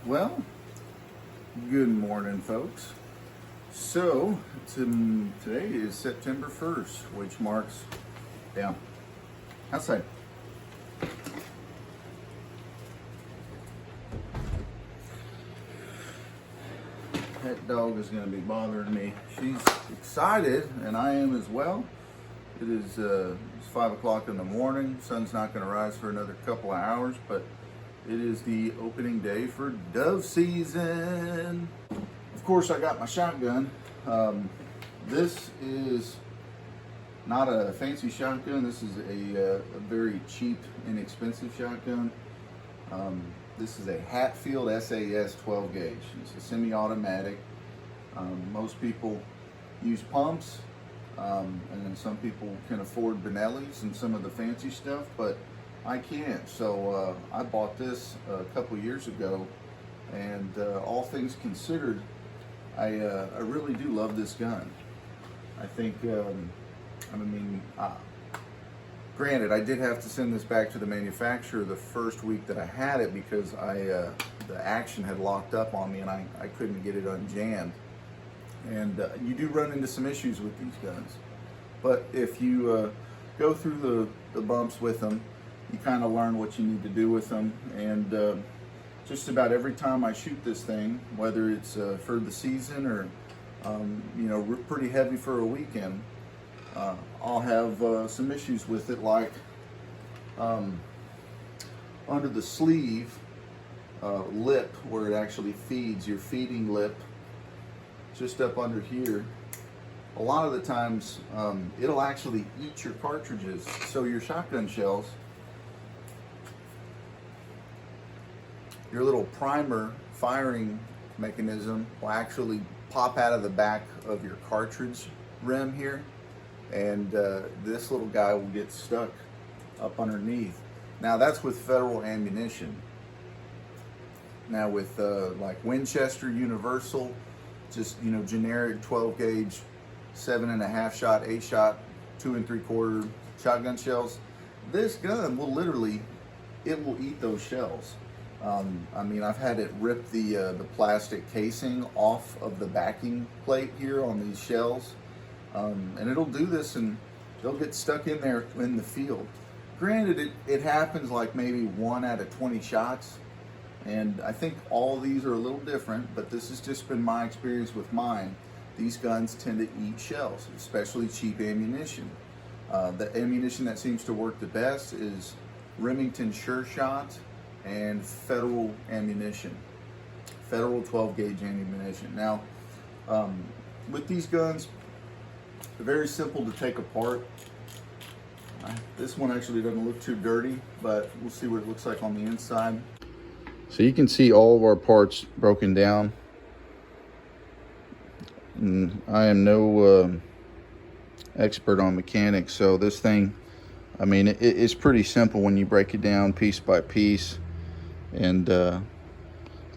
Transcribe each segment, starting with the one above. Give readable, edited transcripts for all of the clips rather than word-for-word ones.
Well, good morning, folks. So, today is September 1st, which marks, outside. That dog is going to be bothering me. She's excited, and I am as well. It is it's 5 o'clock in the morning. Sun's not going to rise for another couple of hours, but it is the opening day for dove season. Of course, I got my shotgun. This is not a fancy shotgun. This is a very cheap, inexpensive shotgun. This is a HatField SAS 12 gauge. It's a semi-automatic. Most people use pumps, and then some people can afford Benellis and some of the fancy stuff, but I can't. So I bought this a couple years ago, and all things considered, I really do love this gun. I think, granted, I did have to send this back to the manufacturer the first week that I had it because the action had locked up on me and I couldn't get it unjammed. And you do run into some issues with these guns. But if you go through the bumps with them, you kind of learn what you need to do with them. And just about every time I shoot this thing, whether it's for the season or pretty heavy for a weekend, I'll have some issues with it, like under the sleeve lip where it actually feeds, your feeding lip, just up under here. A lot of the times it'll actually eat your cartridges, so your shotgun shells, your little primer firing mechanism will actually pop out of the back of your cartridge rim here, and this little guy will get stuck up underneath. Now that's with federal ammunition. Now with like Winchester Universal, just generic 12 gauge 7.5 shot, 8 shot, 2 3/4 shotgun shells, this gun will literally, it will eat those shells. I've had it rip the plastic casing off of the backing plate here on these shells, and it'll do this, and they'll get stuck in there in the field. Granted, it happens like maybe 1 out of 20 shots, and I think all of these are a little different, but this has just been my experience with mine. These guns tend to eat shells, especially cheap ammunition. The ammunition that seems to work the best is Remington Sure Shot and Federal ammunition, Federal 12 gauge ammunition. Now, with these guns, they're very simple to take apart. This one actually doesn't look too dirty, but we'll see what it looks like on the inside. So you can see all of our parts broken down. And I am no expert on mechanics, so this thing, it's pretty simple when you break it down piece by piece. And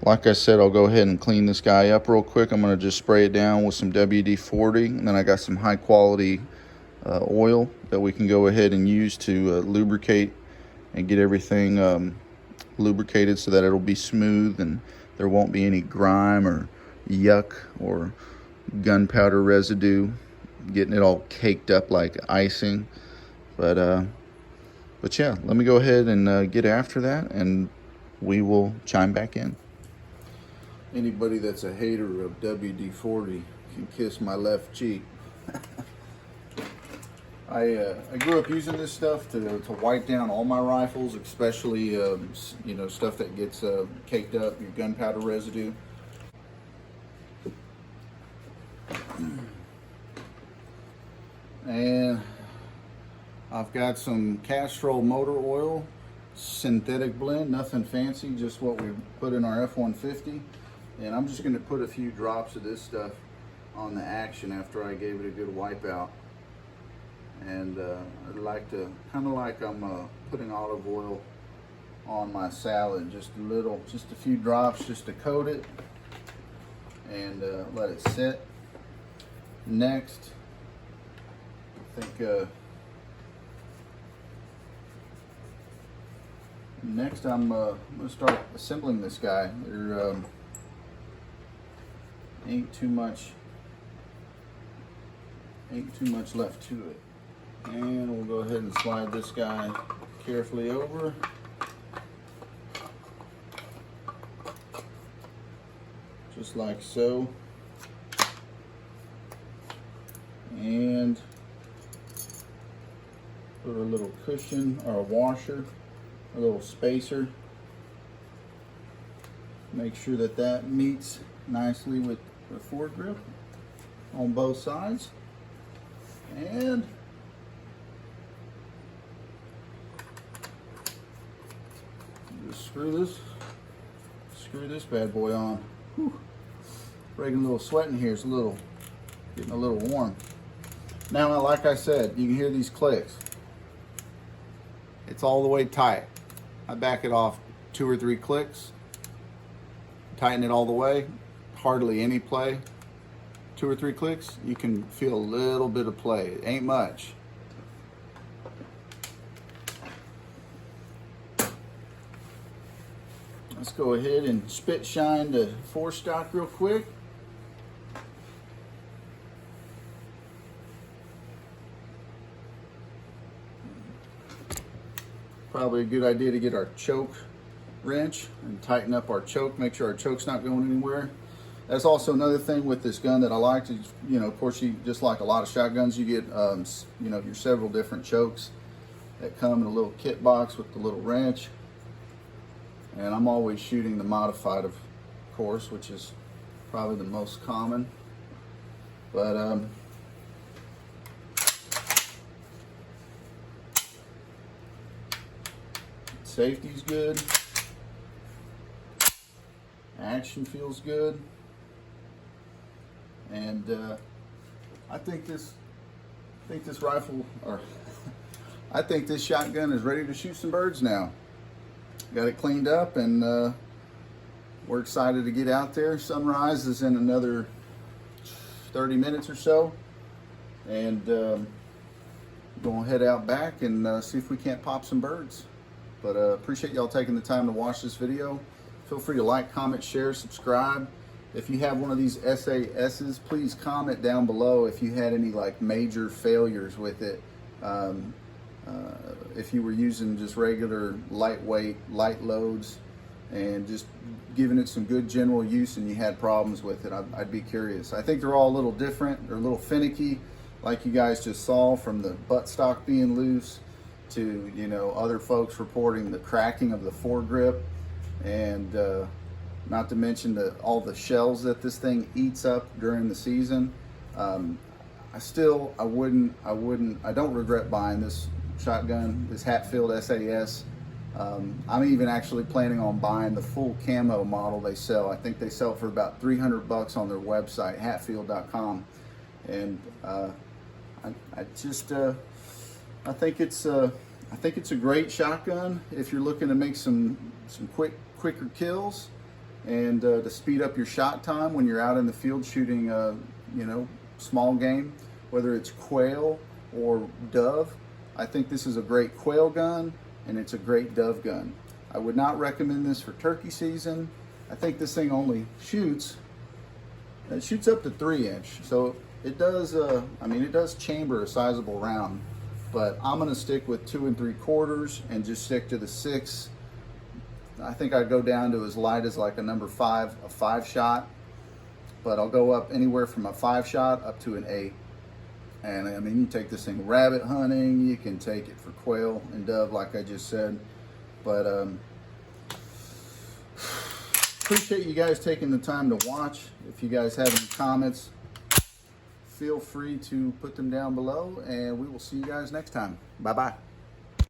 like I said, I'll go ahead and clean this guy up real quick. I'm going to just spray it down with some WD-40, and then I got some high quality oil that we can go ahead and use to lubricate and get everything lubricated so that it'll be smooth and there won't be any grime or yuck or gunpowder residue getting it all caked up like icing. But yeah, let me go ahead and get after that, and we will chime back in. Anybody that's a hater of WD-40 can kiss my left cheek. I grew up using this stuff to wipe down all my rifles, especially stuff that gets caked up, your gunpowder residue. And I've got some Castrol motor oil, synthetic blend, nothing fancy, just what we put in our F-150. And I'm just going to put a few drops of this stuff on the action after I gave it a good wipe out. And I'd like to, kind of like I'm putting olive oil on my salad, just a few drops just to coat it and let it sit. Next, I think Next, I'm going to start assembling this guy. There ain't too much left to it. And we'll go ahead and slide this guy carefully over. Just like so. And put a little cushion or a washer, a little spacer. Make sure that that meets nicely with the foregrip on both sides. And just screw this bad boy on. Whew. Breaking a little sweat in here. It's getting a little warm. Now, like I said, you can hear these clicks. It's all the way tight. I back it off 2 or 3 clicks, tighten it all the way, hardly any play. 2 or 3 clicks, you can feel a little bit of play. It ain't much. Let's go ahead and spit shine the 4-stock real quick. Probably a good idea to get our choke wrench and tighten up our choke, make sure our choke's not going anywhere. That's also another thing with this gun that I like to, of course, you just like a lot of shotguns, you get, your several different chokes that come in a little kit box with the little wrench. And I'm always shooting the modified, of course, which is probably the most common. But safety's good. Action feels good. And I think this rifle, or I think this shotgun is ready to shoot some birds now. Got it cleaned up, and we're excited to get out there. Sunrise is in another 30 minutes or so, and gonna head out back and see if we can't pop some birds. But appreciate y'all taking the time to watch this video. Feel free to like, comment, share, subscribe. If you have one of these SASs, please comment down below if you had any like major failures with it. If you were using just regular lightweight, light loads and just giving it some good general use and you had problems with it, I'd be curious. I think they're all a little different. They're a little finicky, like you guys just saw, from the buttstock being loose to, other folks reporting the cracking of the foregrip, and not to mention all the shells that this thing eats up during the season. I don't regret buying this shotgun, this HatField SAS. I'm even actually planning on buying the full camo model they sell. I think they sell it for about $300 on their website, hatfield.com. And I think it's a great shotgun if you're looking to make some quicker kills, and to speed up your shot time when you're out in the field shooting small game, whether it's quail or dove. I think this is a great quail gun, and it's a great dove gun. I would not recommend this for turkey season. I think this thing only shoots up to 3-inch, so it does it does chamber a sizable round, but I'm gonna stick with 2 3/4 and just stick to the 6. I think I'd go down to as light as like a number 5, a 5-shot, but I'll go up anywhere from a 5-shot up to an 8. And I mean, you take this thing rabbit hunting, you can take it for quail and dove, like I just said. But appreciate you guys taking the time to watch. If you guys have any comments, feel free to put them down below, and we will see you guys next time. Bye-bye.